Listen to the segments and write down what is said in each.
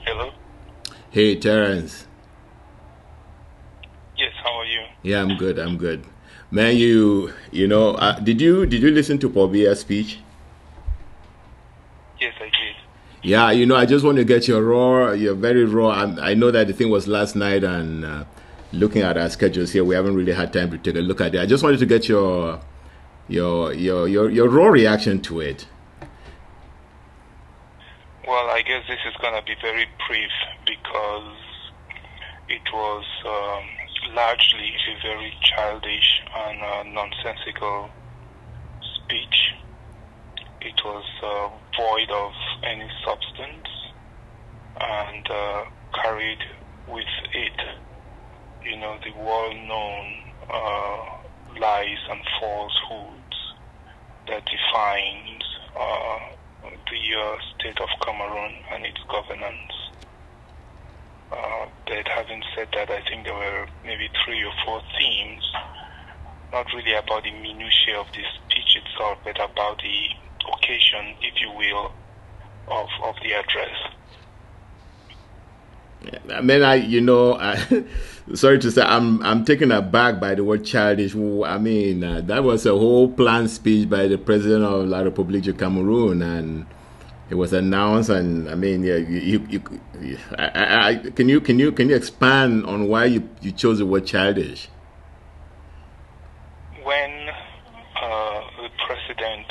Hello? Hey, Terrence. Yes, how are you? Yeah, I'm good. I'm good. Man, did you listen to Biya's speech? Yes, I did. Yeah, I just want to get your very raw. I know that the thing was last night, and looking at our schedules here, we haven't really had time to take a look at it. I just wanted to get your raw reaction to it. Well, I guess this is going to be very brief because it was largely a very childish and nonsensical speech. It was void of any substance and carried with it, the well-known lies and falsehoods that defines the state of Cameroon and its governance. But having said that, I think there were maybe 3 or 4 themes, not really about the minutiae of the speech itself, but about the occasion, if you will, of the address. I mean, sorry to say, I'm taken aback by the word childish. I mean, that was a whole planned speech by the president of La République du Cameroon, and it was announced. And I mean, yeah, can you expand on why you chose the word childish? When the president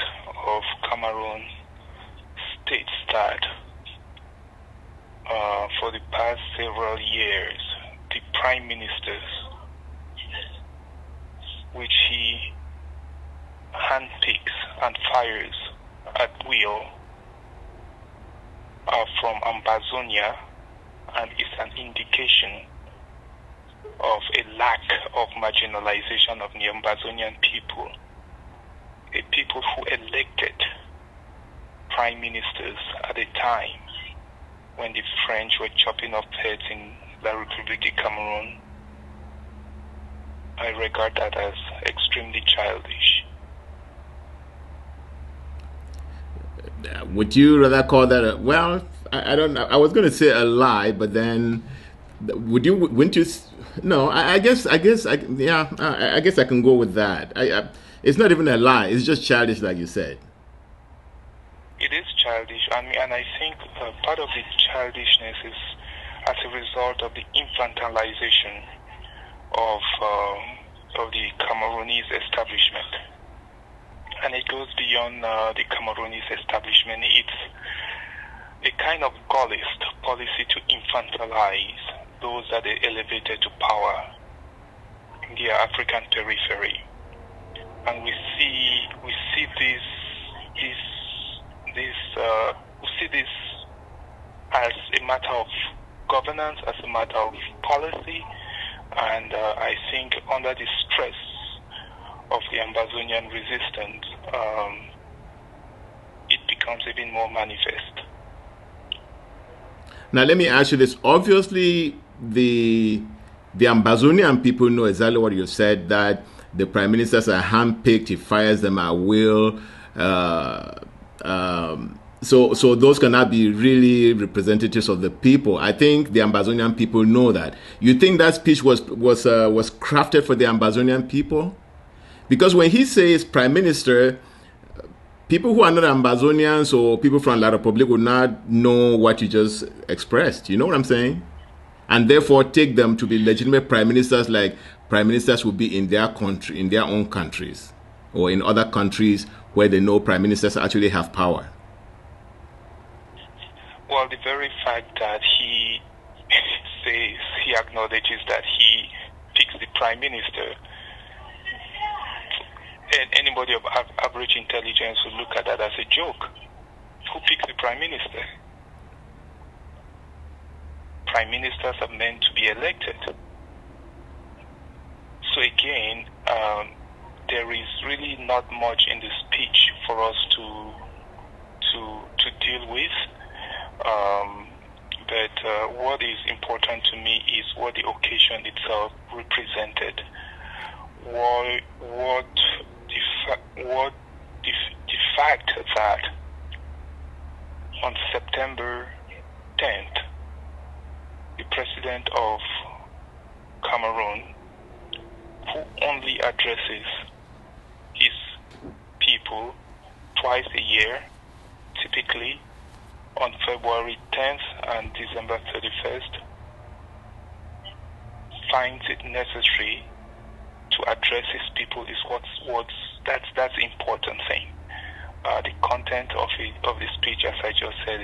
of Cameroon states that for the past several years, the prime ministers, which he handpicks and fires at will, are from Ambazonia, and is an indication of a lack of marginalization of the Ambazonian people, a people who elected prime ministers at a time when the French were chopping off heads in La République du Cameroon. I regard that as extremely childish. Would you rather call that well? I don't know. I was going to say a lie, but then wouldn't you? No, I guess I can go with that. It's not even a lie. It's just childish, like you said. It is childish, and I think part of the childishness is as a result of the infantilization of the Cameroonese establishment, and it goes beyond the Cameroonese establishment. It's a kind of Gaullist policy to infantilize those that are elevated to power in the African periphery, and we see this as a matter of governance, as a matter of policy, and I think under the stress of the Ambazonian resistance, it becomes even more manifest. Now, let me ask you this. Obviously, the Ambazonian people know exactly what you said, that the prime ministers are handpicked, he fires them at will. So those cannot be really representatives of the people. I think the Ambazonian people know that. You think that speech was crafted for the Ambazonian people? Because when he says prime minister, people who are not Ambazonians or people from La Republic would not know what you just expressed. You know what I'm saying? And therefore take them to be legitimate prime ministers, like prime ministers would be in their country, in their own countries, or in other countries where they know prime ministers actually have power. Well, the very fact that he acknowledges that he picks the prime minister, and anybody of average intelligence would look at that as a joke. Who picks the prime minister? Prime ministers are meant to be elected. So again, there is really not much in the speech for us to deal with. But what is important to me is what the occasion itself represented. What the fact that on September 10th, the president of Cameroon, who only addresses his people twice a year, typically on February 10th and December 31st, finds it necessary to address his people is that's the important thing. The content of the speech, as I just said,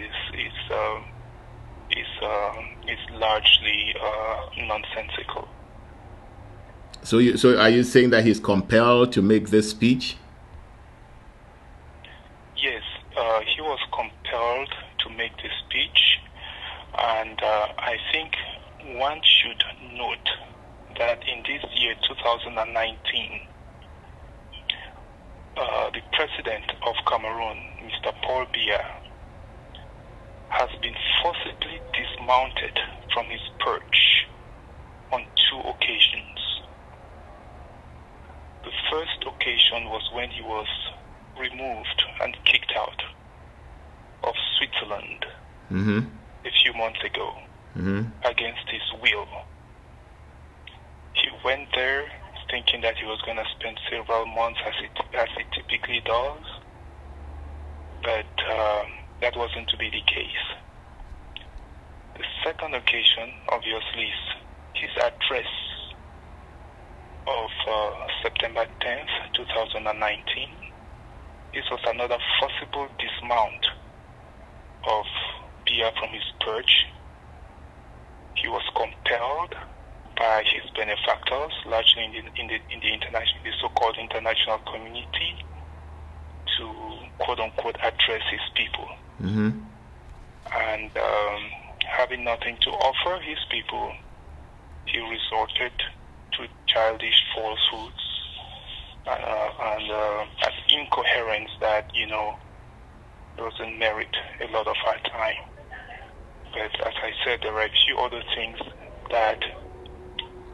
is largely nonsensical. So are you saying that he's compelled to make this speech? Yes, he was compelled to make this speech, and I think one should note that in this year 2019, the president of Cameroon, Mr. Paul Biya, has been forcibly dismounted from his perch on 2 occasions. The first occasion was when he was removed and kicked out of Switzerland a few months ago against his will. He went there thinking that he was going to spend several months as he typically does, but that wasn't to be the case. The second occasion, obviously, is his address of September 10th, 2019. This was another forcible dismount of Biya from his perch. He was compelled by his benefactors, largely in the so-called international community, to quote-unquote address his people. And having nothing to offer his people, he resorted to childish falsehoods and an incoherence that, doesn't merit a lot of our time. But as I said, there are a few other things that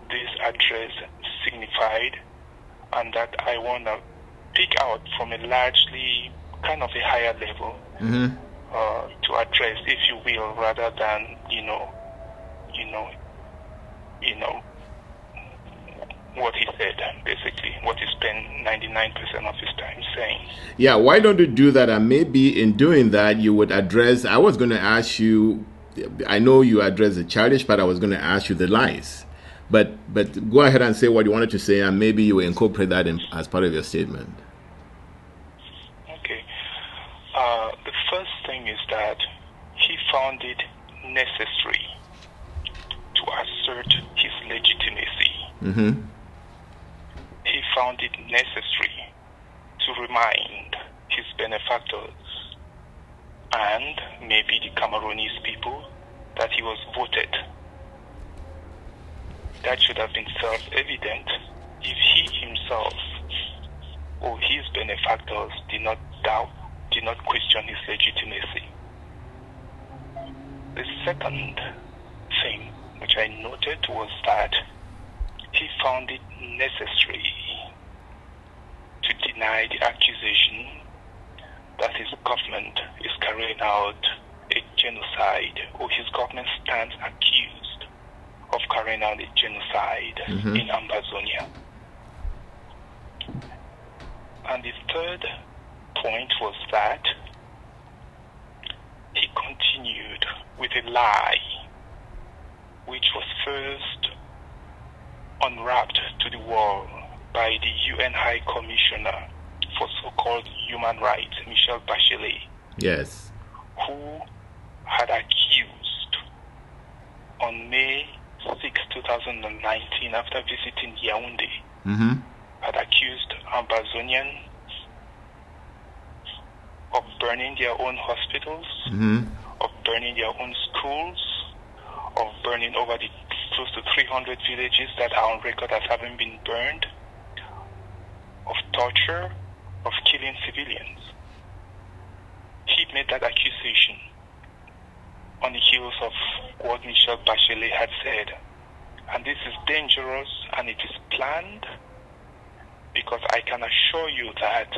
this address signified, and that I want to pick out from a largely kind of a higher level to address, if you will, rather than what he said, basically what he spent 99% of his time saying. Yeah, why don't you do that? And maybe in doing that, you would address. I was going to ask you. I know you address the childish part. I was going to ask you the lies. But go ahead and say what you wanted to say, and maybe you will incorporate that as part of your statement. Okay. The first thing is that he found it necessary to assert his legitimacy. He found it necessary to remind his benefactors and maybe the Cameroonese people that he was voted. That should have been self-evident if he himself or his benefactors did not question his legitimacy. The second thing which I noted was that he found it necessary to deny the accusation that his government is carrying out a genocide, or his government stands accused of carrying out a genocide in Amazonia. And the third point was that he continued with a lie which was first unwrapped to the world by the UN High Commissioner for so-called human rights, Michelle Bachelet. Yes. Who had accused on May 6, 2019, after visiting Yaoundé, had accused Amazonians of burning their own hospitals, of burning their own schools, of burning over the close to 300 villages that are on record as having been burned, of torture, of killing civilians. He made that accusation on the heels of what Michelle Bachelet had said. And this is dangerous, and it is planned, because I can assure you that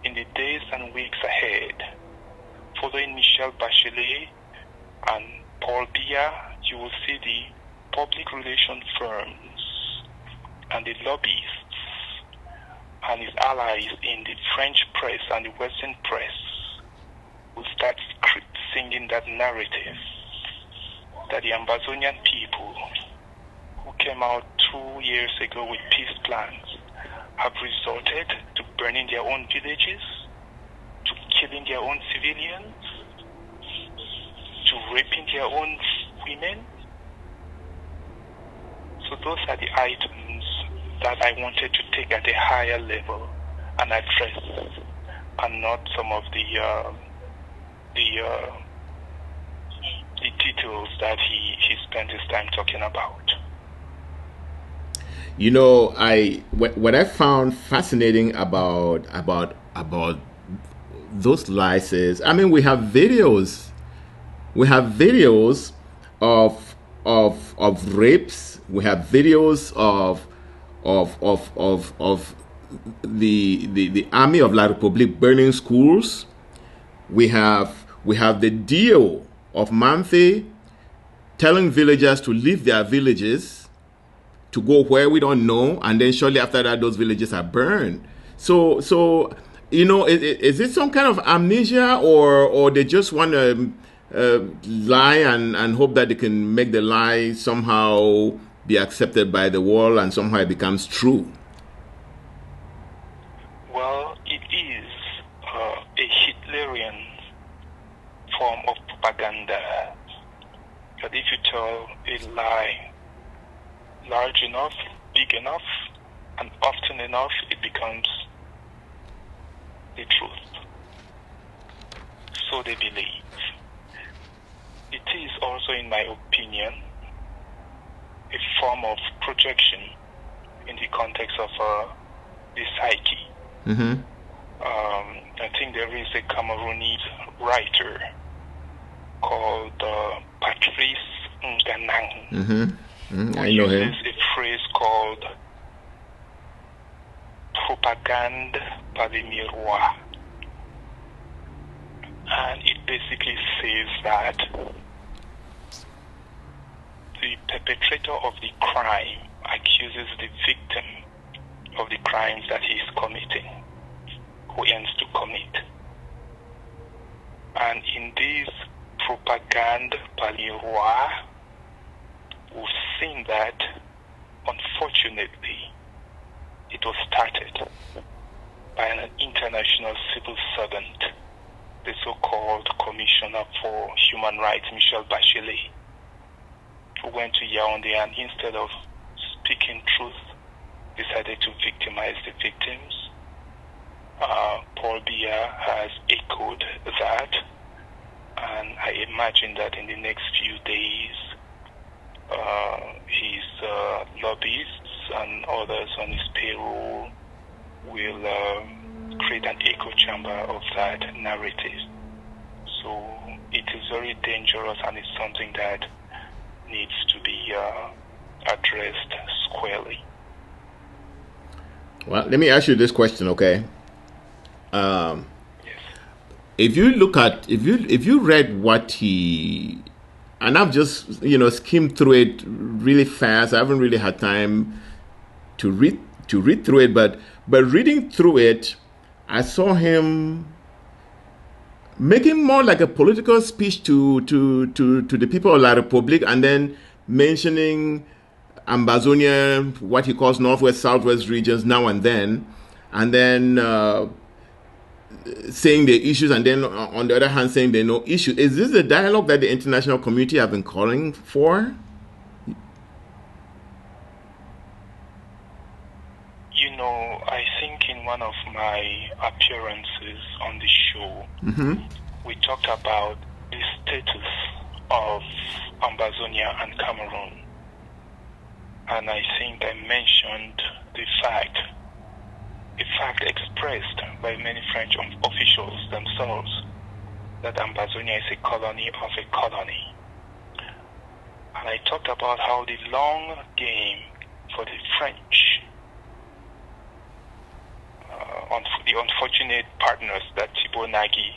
in the days and weeks ahead, following Michelle Bachelet and Paul Biya, you will see the public relation firms and the lobbyists and his allies in the French press and the Western press will start singing that narrative that the Ambazonian people who came out 2 years ago with peace plans have resorted to burning their own villages, to killing their own civilians, to raping their own women. So those are the items that I wanted to take at a higher level and address, and not some of the details that he spent his time talking about. You know, what I found fascinating about those lies is, I mean, we have videos of rapes. We have videos of the army of La Republique burning schools. We have the deal of Manthe telling villagers to leave their villages to go where we don't know, and then shortly after that, those villages are burned. So you know, is it some kind of amnesia, or they just want to lie and hope that they can make the lie somehow be accepted by the world and somehow it becomes true? Well, it is a Hitlerian form of propaganda that if you tell a lie large enough, big enough, and often enough, it becomes the truth. So they believe. It is also, in my opinion, a form of projection in the context of the psyche. Mm-hmm. I think there is a Cameroonese writer called Patrice Nganang. Mm-hmm. I know him. Uses a phrase called propagande par le miroir. And it basically says that the perpetrator of the crime accuses the victim of the crimes that he is committing, who ends to commit. And in this propagande par le miroir, we've seen that, unfortunately, it was started by an international civil servant, the so-called Commissioner for Human Rights, Michelle Bachelet, who went to Yaoundé and instead of speaking truth, decided to victimize the victims. Paul Biya has echoed that, and I imagine that in the next few days, his lobbyists and others on his payroll will create an echo chamber of that narrative. So it is very dangerous, and it's something that needs to be addressed squarely. Well, let me ask you this question, okay? Yes. If you look at, if you read what he, and I've just skimmed through it really fast. I haven't really had time to read through it, but reading through it, I saw him making more like a political speech to the people of La Republique, and then mentioning Ambazonia, what he calls Northwest, Southwest regions now and then saying the issues, and then on the other hand saying there are no issues. Is this the dialogue that the international community have been calling for? I think in one of my appearances on the show, we talked about the status of Ambazonia and Cameroon. And I think I mentioned the fact expressed by many French officials themselves, that Ambazonia is a colony of a colony. And I talked about how the long game for the French, the unfortunate partners that Thibault Nagy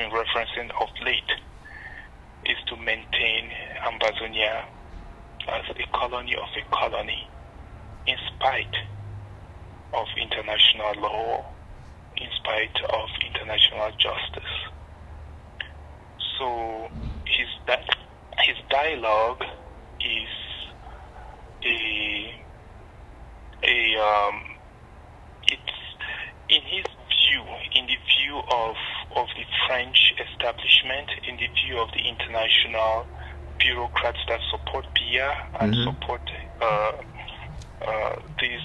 been referencing of late is to maintain Ambazonia as a colony of a colony, in spite of international law, in spite of international justice. So his dialogue is it's in his view, in the view of the French establishment, in the view of the international bureaucrats that support Biya and support these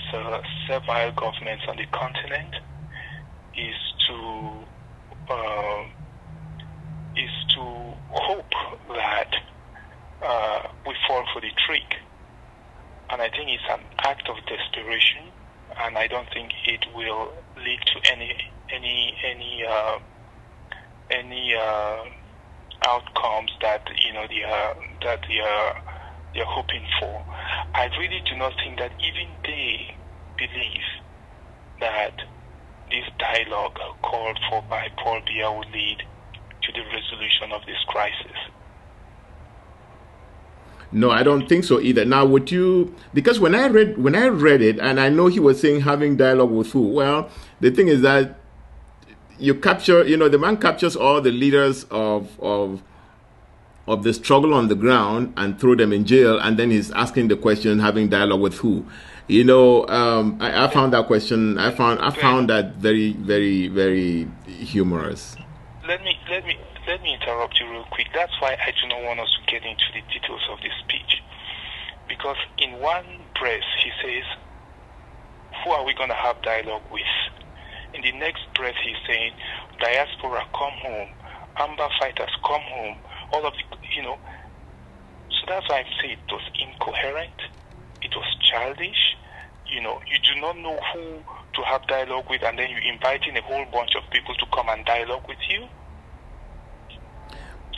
servile governments on the continent, is to hope that we fall for the trick. And I think it's an act of desperation, and I don't think it will lead to any outcomes that they're hoping for. I really do not think that even they believe that this dialogue called for by Paul Biya will lead to the resolution of this crisis. No, I don't think so either. Now, would you? Because when I read it, and I know he was saying having dialogue with who? Well, the thing is that you capture, the man captures all the leaders of the struggle on the ground and throw them in jail, and then he's asking the question, having dialogue with who? I found that question. I found that very, very, very humorous. Let me interrupt you real quick. That's why I do not want us to get into the details of this speech, because in one breath he says, "Who are we going to have dialogue with?" In the next breath he's saying, "Diaspora, come home. Amber fighters, come home." All of the, So that's why I'm saying it was incoherent. It was childish. You do not know who to have dialogue with, and then you invite in a whole bunch of people to come and dialogue with you.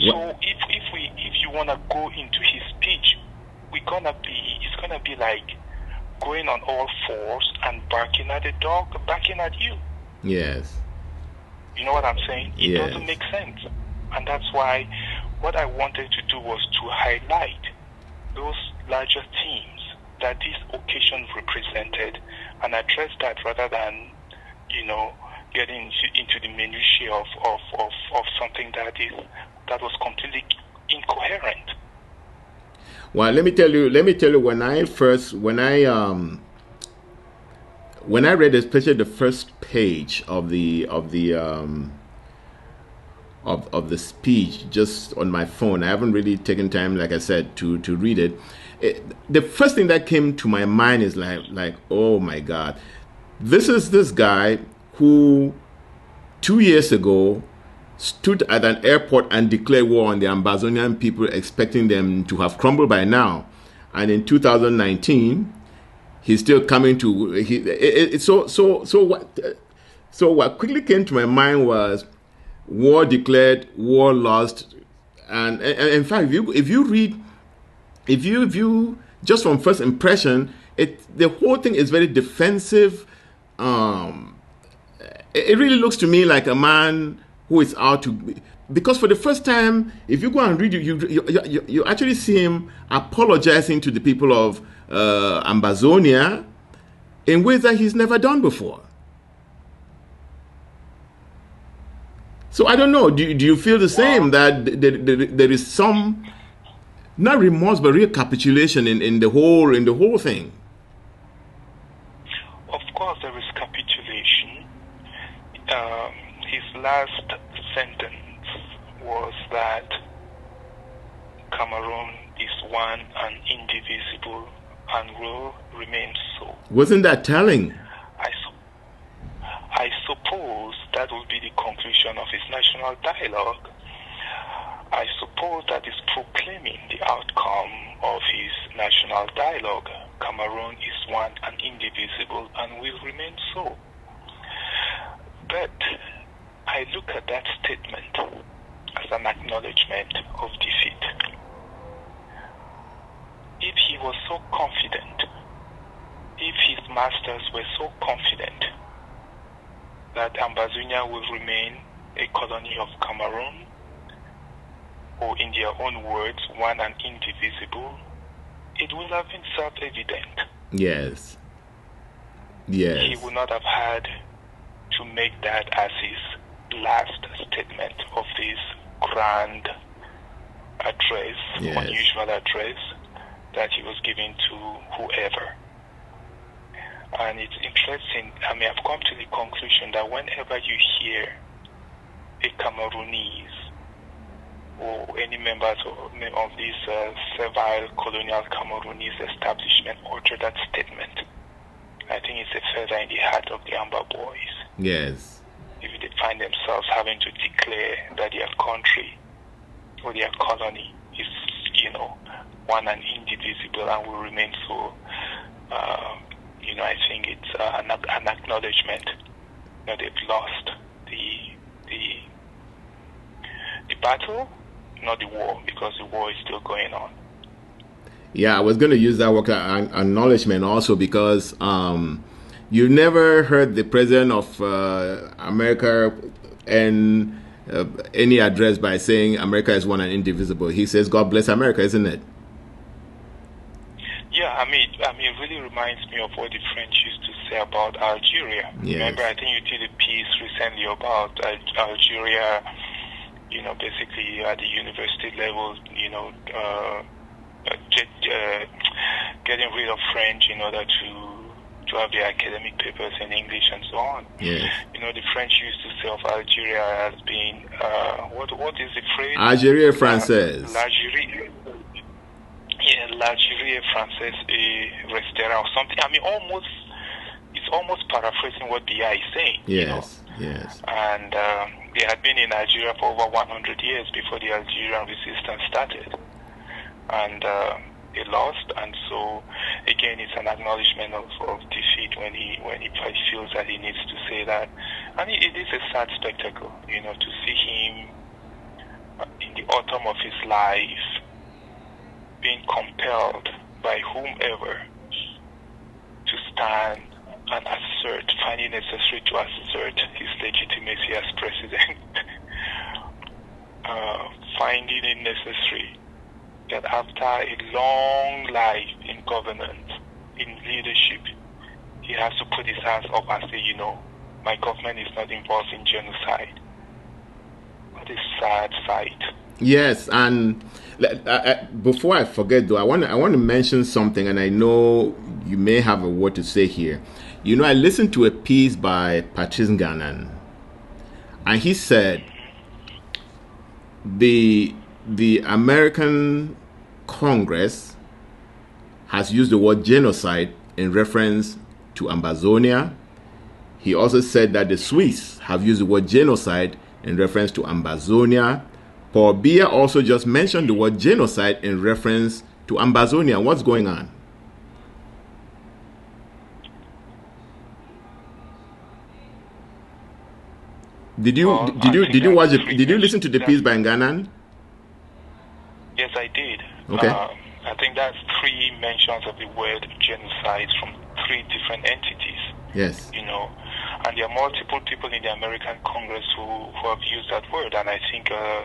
So if you want to go into his speech, it's gonna be like going on all fours and barking at a dog, barking at you. Yes. You know what I'm saying? It Yes. doesn't make sense. And that's why what I wanted to do was to highlight those larger themes that this occasion represented and address that, rather than, getting into the minutiae of something that was completely incoherent. Well, let me tell you, when I read especially the first page of the speech just on my phone, I haven't really taken time, like I said, to read it. The first thing that came to my mind is like, oh my God, this is this guy who 2 years ago stood at an airport and declared war on the Ambazonian people, expecting them to have crumbled by now. And in 2019, he's still coming to. So what quickly came to my mind was war declared, war lost, and in fact, if you view just from first impression, the whole thing is very defensive. It really looks to me like a man who is out to, because for the first time, if you go and read, you actually see him apologizing to the people of Ambazonia in ways that he's never done before. So I don't know. Do you feel the same, that there is some, not remorse, but real capitulation in the whole thing? Of course, there is capitulation. His last sentence was that Cameroon is one and indivisible and will remain so. Wasn't that telling? I suppose that will be the conclusion of his national dialogue. I suppose that is proclaiming the outcome of his national dialogue. Cameroon is one and indivisible and will remain so. But I look at that statement as an acknowledgement of defeat. If he was so confident, if his masters were so confident that Ambazonia will remain a colony of Cameroon, or in their own words, one and indivisible, it would have been self-evident. Yes. Yes. He would not have had to make that as his last statement of this grand address, Yes. unusual address that he was giving to whoever. And it's interesting, I mean, I've come to the conclusion that whenever you hear a Cameroonese or any members of this servile colonial Cameroonese establishment utter that statement, I think it's a feather in the hat of the Amber Boys. Yes. If they find themselves having to declare that their country or their colony is, one and indivisible and will remain so, I think it's an acknowledgement that they've lost the battle, not the war, because the war is still going on. Yeah, I was going to use that word acknowledgement also because you never heard the president of America end any address by saying America is one and indivisible. He says, "God bless America," isn't it? Yeah, I mean, it really reminds me of what the French used to say about Algeria. Yes. Remember, I think you did a piece recently about Algeria, basically at the university level, getting rid of French in order to have their academic papers in English and so on. Yes. The French used to say of Algeria as being, what is the phrase? Algeria Française. L'Algérie française restera or something. I mean, it's almost paraphrasing what Biya is saying. Yes, yes. And they had been in Algeria for over 100 years before the Algerian resistance started. And they lost, and so again, it's an acknowledgement of defeat when he feels that he needs to say that. And it is a sad spectacle, to see him in the autumn of his life being compelled by whomever to stand and find it necessary to assert his legitimacy as president, finding it necessary that after a long life in governance, in leadership, he has to put his hands up and say, my government is not involved in genocide. What a sad sight. Yes, and before I forget, though, I want to mention something, and I know you may have a word to say here. I listened to a piece by Patrice Gannan, and he said the American Congress has used the word genocide in reference to Ambazonia. He also said that the Swiss have used the word genocide in reference to Ambazonia. Paul Biya also just mentioned the word genocide in reference to Ambazonia. What's going on? Did you listen to the piece by Gannan? Yes, I did. Okay. I think that's 3 mentions of the word genocide from 3 different entities. Yes. And there are multiple people in the American Congress who have used that word. And I think the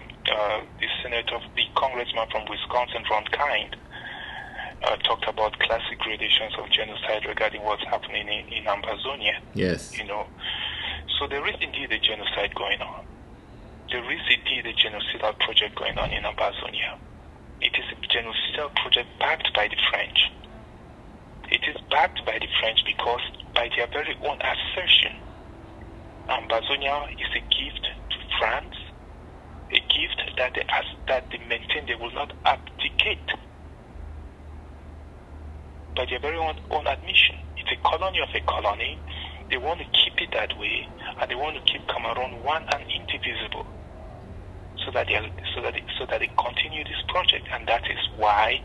congressman from Wisconsin, Ron Kind, talked about classic gradations of genocide regarding what's happening in Ambazonia. Yes. So there is indeed a genocide going on. There is indeed a genocidal project going on in Ambazonia. It is a genocidal project backed by the French. It is backed by the French because, by their very own assertion, Ambazonia is a gift to France, a gift that they maintain they will not abdicate. By their very own admission, it's a colony of a colony. They want to keep it that way, and they want to keep Cameroon one and indivisible, so that they continue this project. And that is why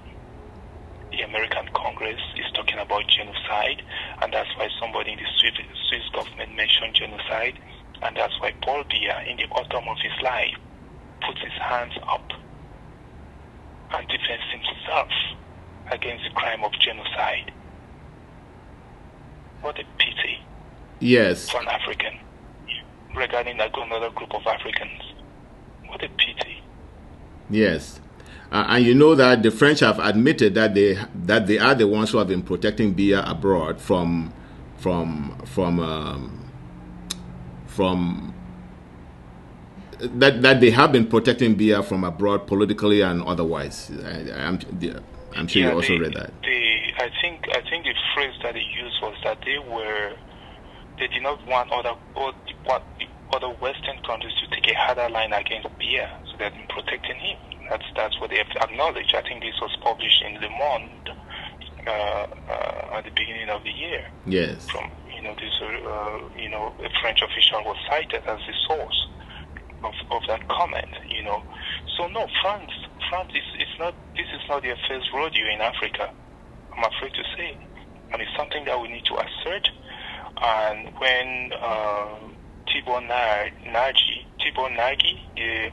the American Congress is talking about genocide, and that's why somebody in the Swiss government mentioned genocide, and that's why Paul Biya, in the autumn of his life, puts his hands up and defends himself against the crime of genocide. What a pity. Yes. For an African. regarding another group of Africans. What a pity. Yes. And you know that the French have admitted that they are the ones who have been protecting Biya abroad from that they have been protecting Biya from abroad politically and otherwise. I'm sure you also read that. I think the phrase that they used was that they did not want other Western countries to take a harder line against Biya, so they've been protecting him. That's what they have acknowledged. I think this was published in Le Monde at the beginning of the year. Yes. From a French official was cited as the source of that comment. So no, France is not. This is not their first rodeo in Africa, I'm afraid to say, and it's something that we need to assert. And when Tibor Nagy, the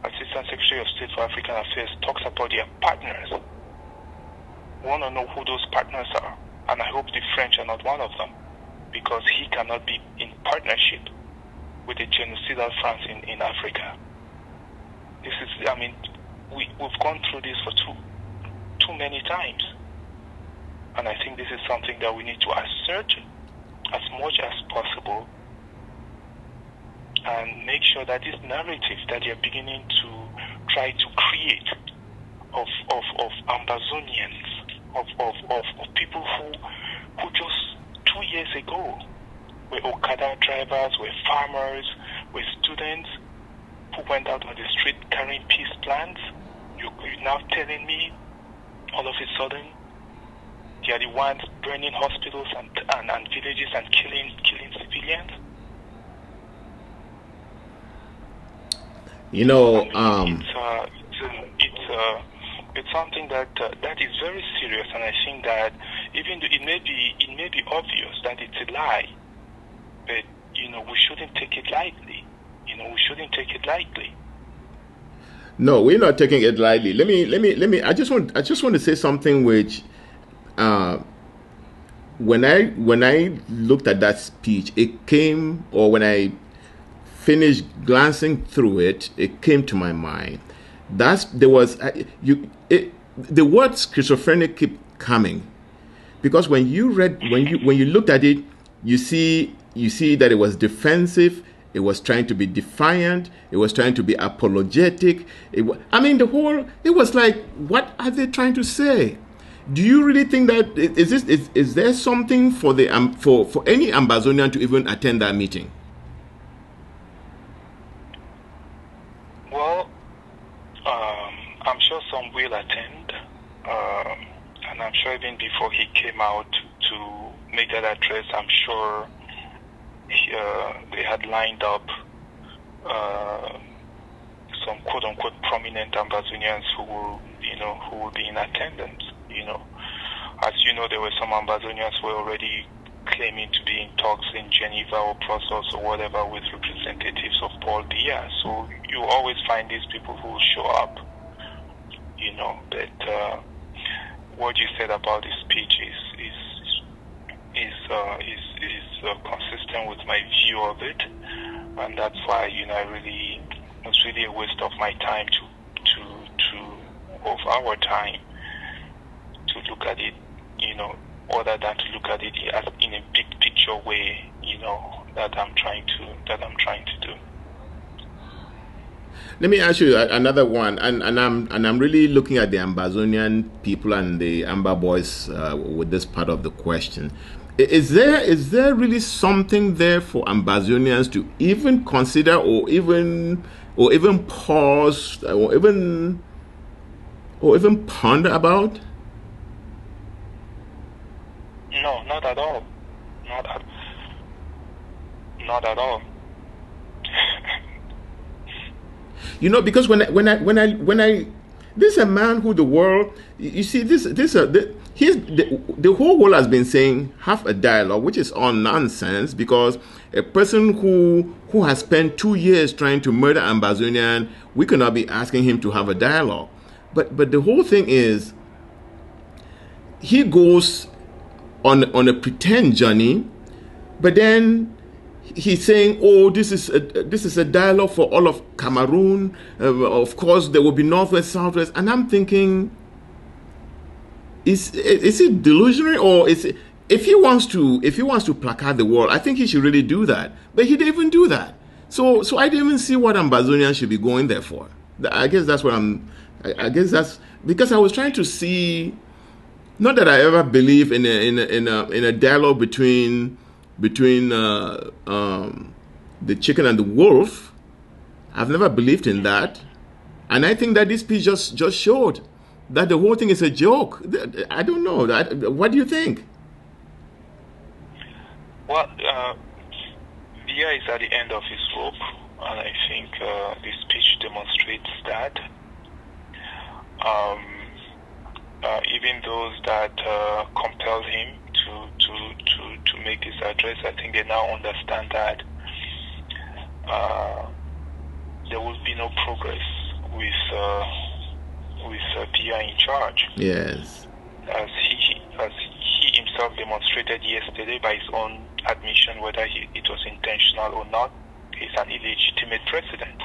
Assistant Secretary of State for African Affairs, talks about their partners, we want to know who those partners are, and I hope the French are not one of them, because he cannot be in partnership with the genocidal France in Africa. This is, we've gone through this for too many times, and I think this is something that we need to assert as much as possible, and make sure that this narrative that you're beginning to try to create of Ambazonians, of people who just 2 years ago were Okada drivers, were farmers, were students who went out on the street carrying peace plans. You're now telling me all of a sudden they are the ones burning hospitals and villages and killing civilians? It's something that is very serious, and I think that even though it may be obvious that it's a lie, but we shouldn't take it lightly. We shouldn't take it lightly. No, we're not taking it lightly. Let me. I just want to say something which, when I looked at that speech, it came, or when I finished glancing through it, it came to my mind. The word schizophrenic keep coming, because when you looked at it, you see that it was defensive. It was trying to be defiant. It was trying to be apologetic. It was like, what are they trying to say? Do you really think that is there something for any Ambazonian to even attend that meeting? Well, I'm sure some will attend, and I'm sure even before he came out to make that address, I'm sure they had lined up some quote-unquote prominent Ambazonians who will be in attendance. As you know, there were some Ambazonians who were already claiming to be in talks in Geneva or Brussels or whatever with representatives of Paul Biya. So you always find these people who show up. But what you said about the speech is consistent with my view of it, and that's why it's really a waste of my time of our time to look at it, other than to look at it as in a big picture way, that I'm trying to do. Let me ask you another one, and I'm really looking at the Ambazonian people and the Amba boys with this part of the question. Is there really something there for Ambazonians to even consider, or even pause, or even ponder about? No, not at all. Not at all. Because when I this is a man who the world, you see, the whole world has been saying have a dialogue, which is all nonsense, because a person who has spent 2 years trying to murder Ambazonian, we cannot be asking him to have a dialogue. But the whole thing is, he goes on a pretend journey, but then he's saying, "Oh, this is a dialogue for all of Cameroon. Of course, there will be Northwest, Southwest." And I'm thinking, is it delusional, or is it, if he wants to placard the world, I think he should really do that. But he didn't even do that. So I didn't even see what Ambazonian should be going there for. I guess that's what I guess that's because I was trying to see. Not that I ever believe in a dialogue between the chicken and the wolf. I've never believed in that, and I think that this piece just showed that the whole thing is a joke. I don't know. What do you think? Well, Biya is at the end of his rope, and I think this speech demonstrates that. Even those that compelled him to make this address, I think they now understand that there will be no progress with Biya in charge. Yes. As he himself demonstrated yesterday by his own admission, whether it was intentional or not, he's an illegitimate president.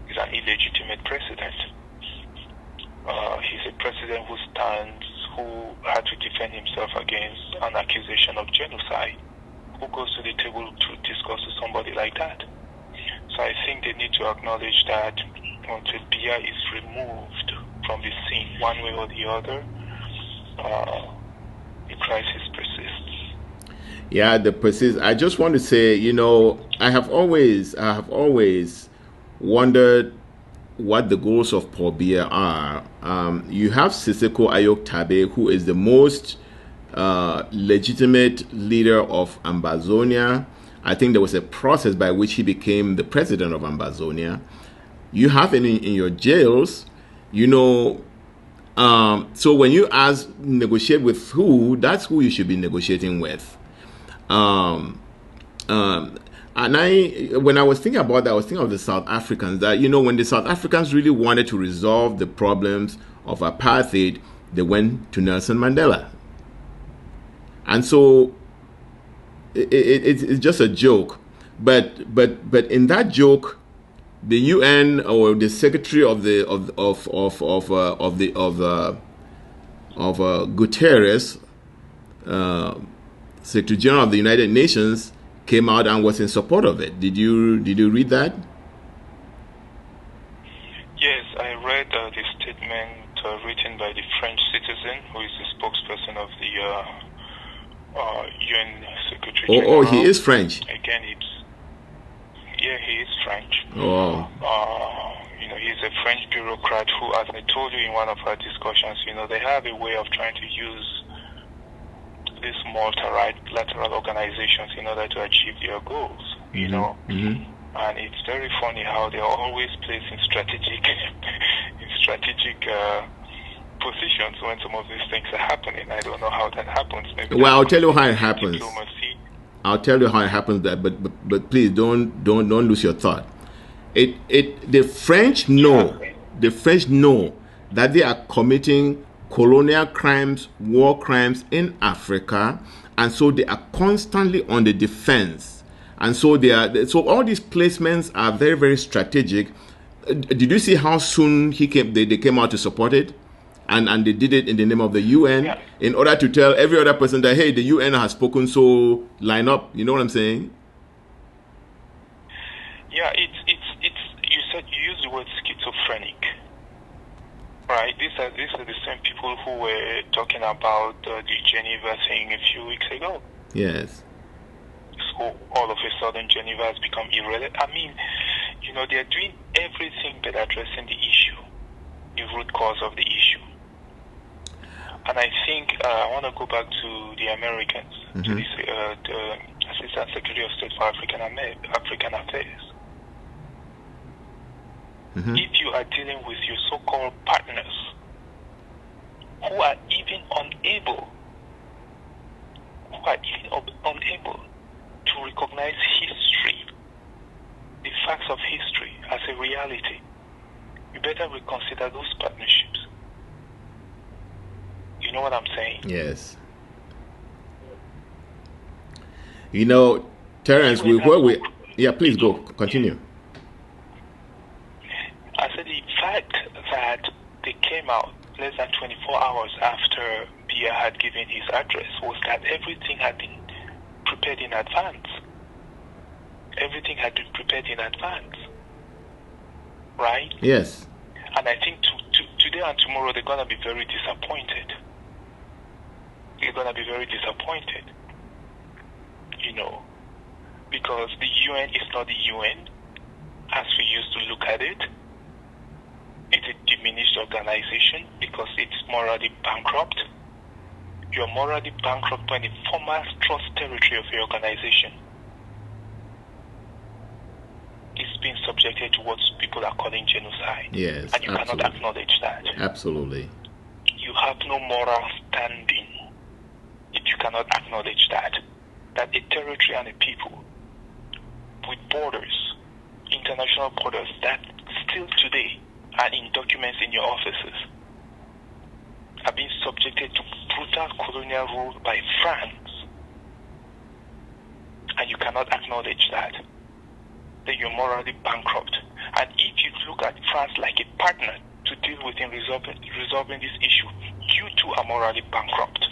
He's an illegitimate president. He's a president who had to defend himself against an accusation of genocide. Who goes to the table to discuss with somebody like that? So I think they need to acknowledge that until Biya is removed from the scene, one way or the other, the crisis persists. Yeah, the persists. I just want to say, I have always wondered what the goals of Paul Biya are. You have Siseko Ayok Tabe, who is the most legitimate leader of Ambazonia. I think there was a process by which he became the president of Ambazonia. You have in your jails, so when you ask negotiate with who, that's who you should be negotiating with. And when I was thinking about that, I was thinking of the South Africans, that, when the South Africans really wanted to resolve the problems of apartheid, they went to Nelson Mandela. And so it's just a joke. But in that joke, the UN or the secretary of Guterres, Secretary General of the United Nations, came out and was in support of it. Did you read that? Yes, I read the statement written by the French citizen who is the spokesperson of the UN Secretary General. Oh, he is French. Again, he is French. Oh. He's a French bureaucrat who, as I told you in one of our discussions, they have a way of trying to use these multilateral organizations in order to achieve their goals, Mm-hmm. And it's very funny how they're always placed in strategic positions when some of these things are happening. I don't know how that happens. Maybe I'll tell you how it happens. Diplomacy. I'll tell you how it happens. But please don't lose your thought. The French know. Yeah. The French know that they are committing colonial crimes, war crimes in Africa, and so they are constantly on the defense. And so all these placements are very, very strategic. Did you see how soon they came out to support it? And they did it in the name of the UN, in order to tell every other person that, hey, the UN has spoken, so line up. You know what I'm saying? Yeah, it's you used the word schizophrenic. Right, these are the same people who were talking about the Geneva thing a few weeks ago. Yes. So all of a sudden Geneva has become irrelevant. I mean, they're doing everything but addressing the issue, the root cause of the issue. And I think I want to go back to the Americans, Mm-hmm. to the Assistant Secretary of State for African Affairs. Mm-hmm. If you are dealing with your so-called partners who are even unable to recognize history, the facts of history as a reality, you better reconsider those partnerships. You know what I'm saying? Yes. Terence, yeah, please go, continue. I said the fact that they came out less than 24 hours after Biya had given his address was that everything had been prepared in advance. Everything had been prepared in advance. Right? Yes. And I think today and tomorrow they're going to be very disappointed. They're going to be very disappointed. You know, because the UN is not the UN as we used to look at it. It's a diminished organization because it's morally bankrupt. You're morally bankrupt when it forms trust territory of your organization. It's been subjected to what people are calling genocide. Yes, and you cannot acknowledge that. Absolutely. You have no moral standing if you cannot acknowledge that a territory and a people with borders, international borders, that still today are in documents in your offices, are being subjected to brutal colonial rule by France, and you cannot acknowledge that, then you're morally bankrupt. And if you look at France like a partner to deal with in resolving this issue, you too are morally bankrupt.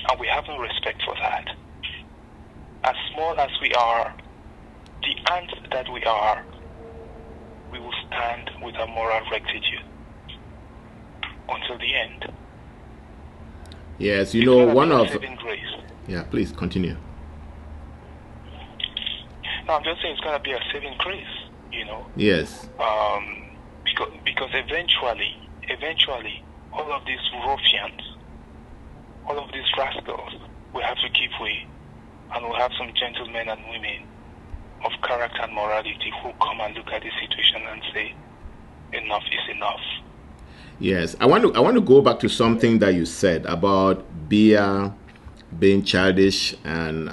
And we have no respect for that. As small as we are, the ants that we are, we will stand with a moral rectitude until the end. Yes, you know, one of... Grace. Yeah, please continue. No, I'm just saying it's going to be a saving grace, you know. Yes. Because eventually, all of these ruffians, all of these rascals will have to give way, and we'll have some gentlemen and women of character and morality who come and look at the situation and say, enough is enough. Yes, I want to go back to something that you said about Biya being childish and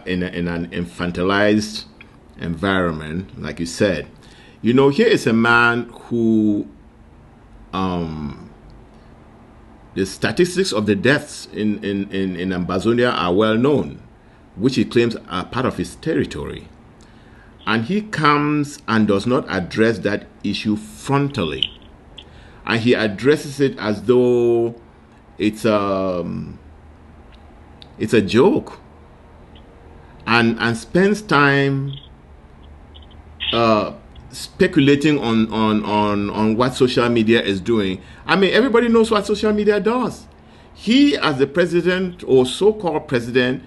in an infantilized environment, like you said. You know, here is a man who the statistics of the deaths in Ambazonia are well known, which he claims are part of his territory. And he comes and does not address that issue frontally. And he addresses it as though it's a joke. And spends time speculating on what social media is doing. I mean, everybody knows what social media does. He, as the president or so-called president,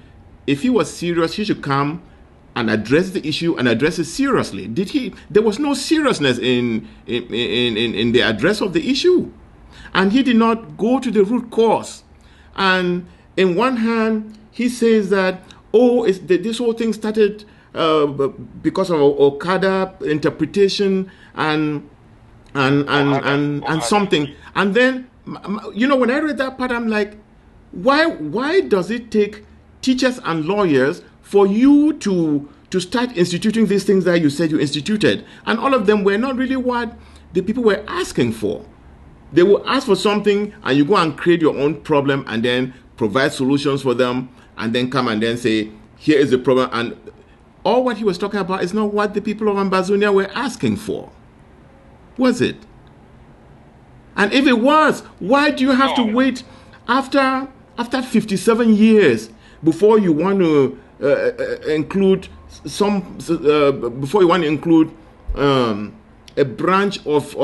if he was serious, he should come and address the issue and address it seriously. Did he? There was no seriousness in the address of the issue. And he did not go to the root cause. And in one hand, he says that, this whole thing started because of Okada interpretation and something. And then, you know, when I read that part, I'm like, why does it take teachers and lawyers for you to start instituting these things that you said you instituted? And all of them were not really what the people were asking for. They will ask for something and you go and create your own problem and then provide solutions for them and then come and then say, here is the problem. And all what he was talking about is not what the people of Ambazonia were asking for. Was it? And if it was, why do you have to wait after 57 years before you want to include a branch of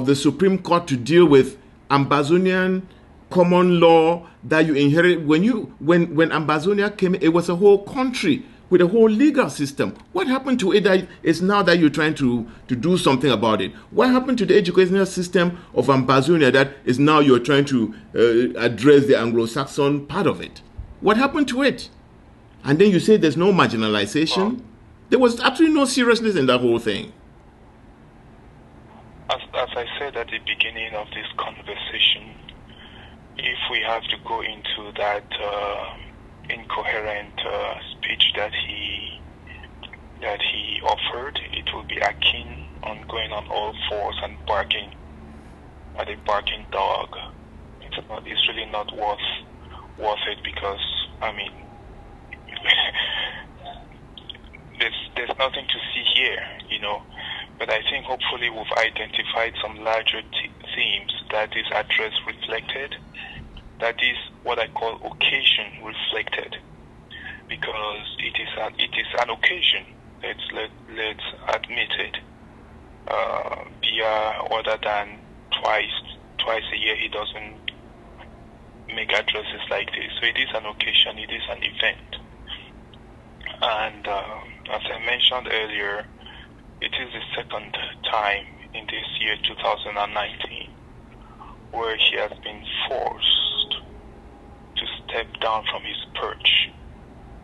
the Supreme Court to deal with Ambazonian common law that you inherit? When Ambazonia came, it was a whole country with a whole legal system. What happened to it that is now that you're trying to do something about it? What happened to the educational system of Ambazonia that is now you're trying to address the Anglo-Saxon part of it? What happened to it? And then you say there's no marginalization. There was absolutely no seriousness in that whole thing. As I said at the beginning of this conversation, if we have to go into that incoherent speech that he offered, it will be akin on going on all fours and barking at a barking dog. It's really not worth it, because I mean, there's nothing to see here, But I think hopefully we've identified some larger themes that is address reflected, that is what I call occasion reflected, because it is an occasion. Let's admit it. Biya, other than twice a year, he doesn't make addresses like this. So it is an occasion, it is an event. And as I mentioned earlier, it is the second time in this year 2019 where he has been forced to step down from his perch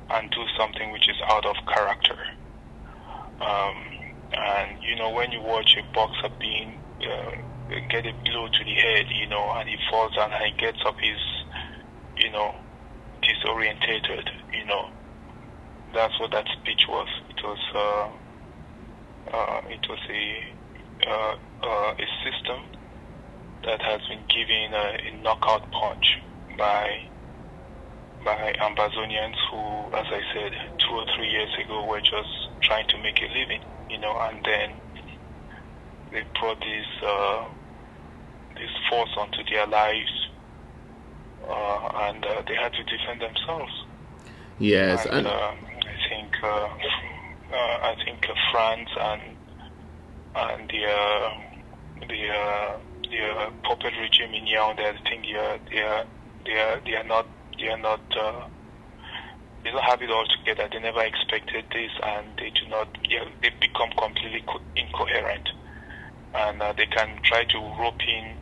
and do something which is out of character. And when you watch a boxer being get a blow to the head, and he falls down and he gets up, he's disorientated, that's what that speech was. It was a system that has been given a knockout punch by Ambazonians who, as I said, 2 or 3 years ago were just trying to make a living, and then they brought this force onto their lives, and they had to defend themselves. Yes, and I think France and the puppet regime in Yaoundé, I think they don't have it all together. They never expected this, and they become completely incoherent, and they can try to rope in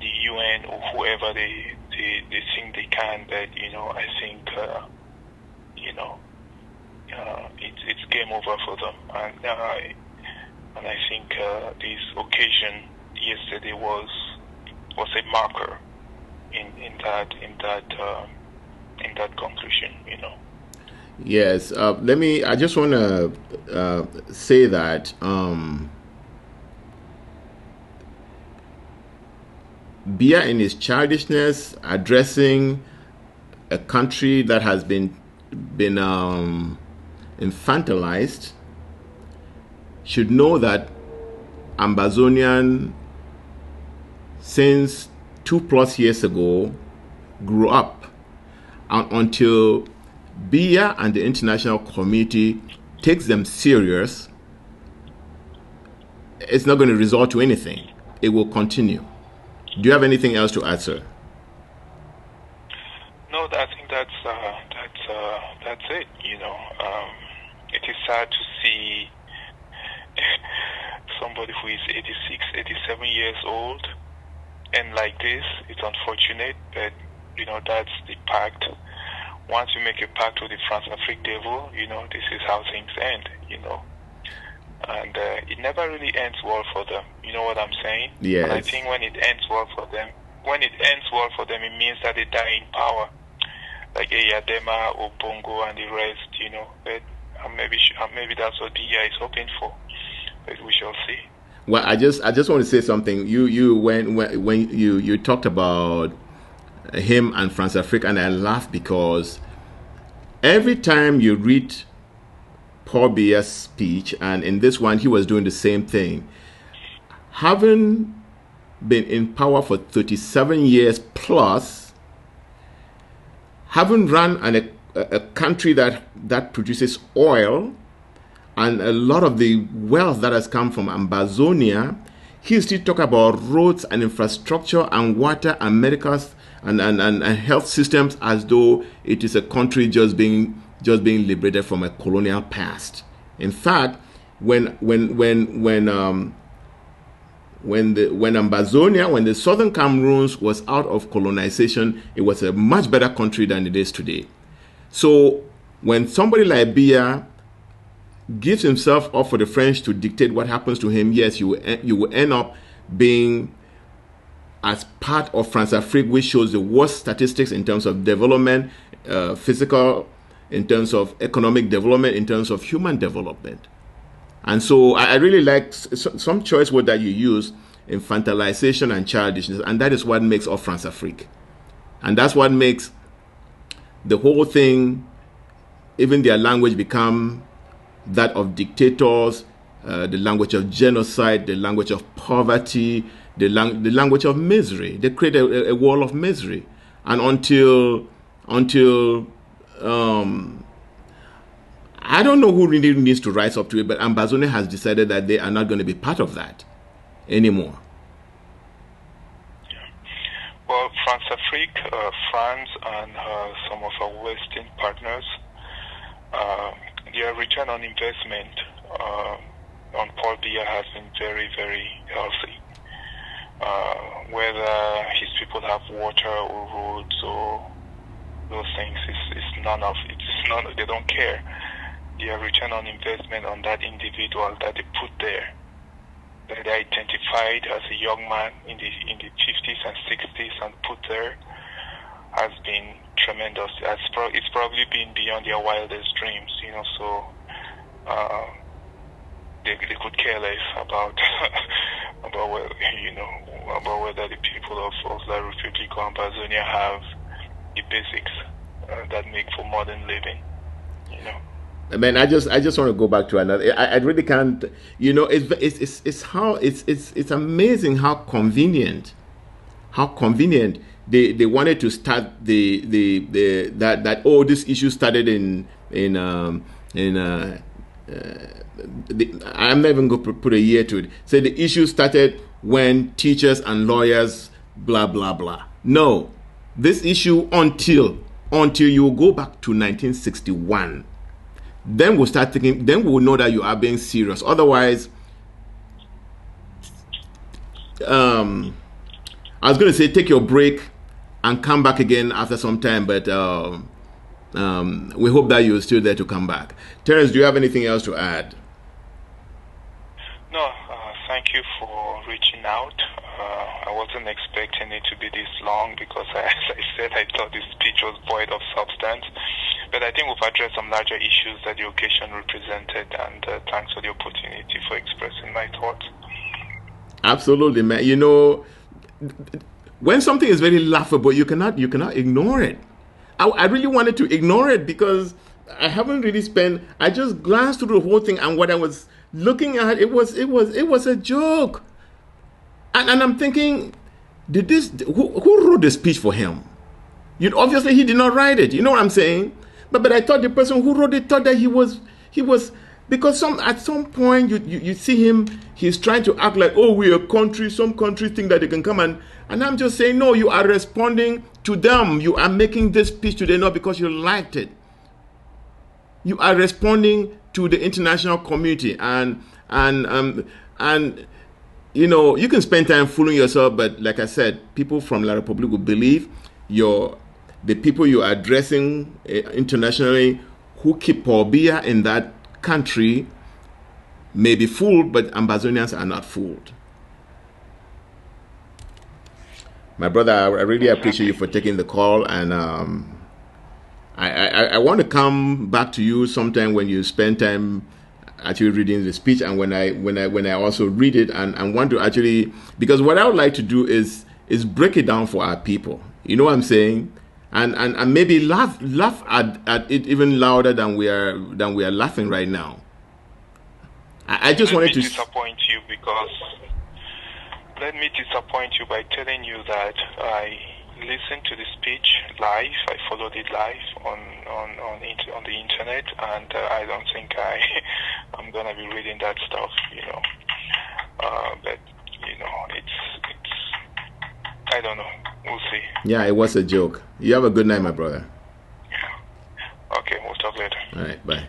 the UN or whoever they think they can, but I think it's game over for them, and I think this occasion yesterday was a marker in that conclusion. Yes, I just want to say that Biya, in his childishness, addressing a country that has been infantilized, should know that Ambazonian, since 2+ years ago, grew up, and until Biya and the international community takes them serious, it's not going to result to anything. It will continue. Do you have anything else to add, sir? No, I think that's it. It is sad to see somebody who is 86, 87 years old, and like this. It's unfortunate, but that's the pact. Once you make a pact with the France-Afrique devil, this is how things end. And it never really ends well for them. You know what I'm saying? Yes. And I think when it ends well for them, it means that they die in power, like Eyadema or Bongo and the rest. But maybe that's what Biya is hoping for. But we shall see. Well, I just want to say something. When you talked about him and France-Afrique, and I laughed because every time you read Paul Biya's speech, and in this one he was doing the same thing, having been in power for 37 years plus, having run a country that produces oil and a lot of the wealth that has come from Ambazonia, he still talk about roads and infrastructure and water and medical and health systems as though it is a country just being liberated from a colonial past. In fact, when Ambazonia, when the southern Cameroons was out of colonization, it was a much better country than it is today. So when somebody like Biya gives himself up for the French to dictate what happens to him, yes, you will end up being as part of France-Afrique, which shows the worst statistics in terms of development, physical, in terms of economic development, in terms of human development. And so I really like some choice word that you use, infantilization and childishness, and that is what makes of France-Afrique. And that's what makes the whole thing, even their language become that of dictators, the language of genocide, the language of poverty, the language of misery. They create a wall of misery. And until I don't know who really needs to rise up to it, but Ambazonia has decided that they are not going to be part of that anymore. Well, France and some of our Western partners, their return on investment on Paul Biya has been very, very healthy. Whether his people have water or roads or those things, it's none of it. It's none. They don't care. Their return on investment on that individual that they put there, that they identified as a young man in the 50s and 60s and put there, has been tremendous. It's probably been beyond their wildest dreams, so they could care less about about whether the people of La Republica and Ambazonia have the basics that make for modern living, I mean, I just want to go back to another. I really can't. It's amazing how convenient they wanted to start this issue started I'm not even going to put a year to it. Say the issue started when teachers and lawyers blah blah blah. No, this issue until you go back to 1961. Then we'll start thinking, then we'll know that you are being serious. Otherwise, I was going to say take your break and come back again after some time, but we hope that you're still there to come back. Terence, do you have anything else to add? No, thank you for reaching out. I wasn't expecting it to be this long because, as I said, I thought this speech was void of substance. But I think we've addressed some larger issues that the occasion represented, and thanks for the opportunity for expressing my thoughts. Absolutely, man. When something is very laughable, you cannot ignore it. I really wanted to ignore it because I haven't really I just glanced through the whole thing, and what I was looking at, it was a joke. And I'm thinking, who wrote the speech for him? Obviously he did not write it. You know what I'm saying? But I thought the person who wrote it thought that he was because at some point you see him, he's trying to act like, oh, we're a country. Some countries think that they can come and I'm just saying, no, you are responding to them. You are making this speech today not because you liked it. You are responding to the international community and you can spend time fooling yourself, but like I said, people from La Republique will believe the people you are addressing internationally who keep Paul Biya in that country may be fooled, but Ambazonians are not fooled. My brother, I really appreciate you for taking the call, and I want to come back to you sometime when you spend time actually reading the speech, and when I also read it and want to actually, because what I would like to do is break it down for our people. You know what I'm saying? And maybe laugh at it even louder than we are laughing right now. I just wanted to disappoint you because let me disappoint you by telling you that I listened to the speech live. I followed it live on the internet, and I don't think I'm gonna be reading that stuff. But it's I don't know. We'll see. Yeah, it was a joke. You have a good night, my brother. Yeah. Okay, we'll talk later. All right, bye.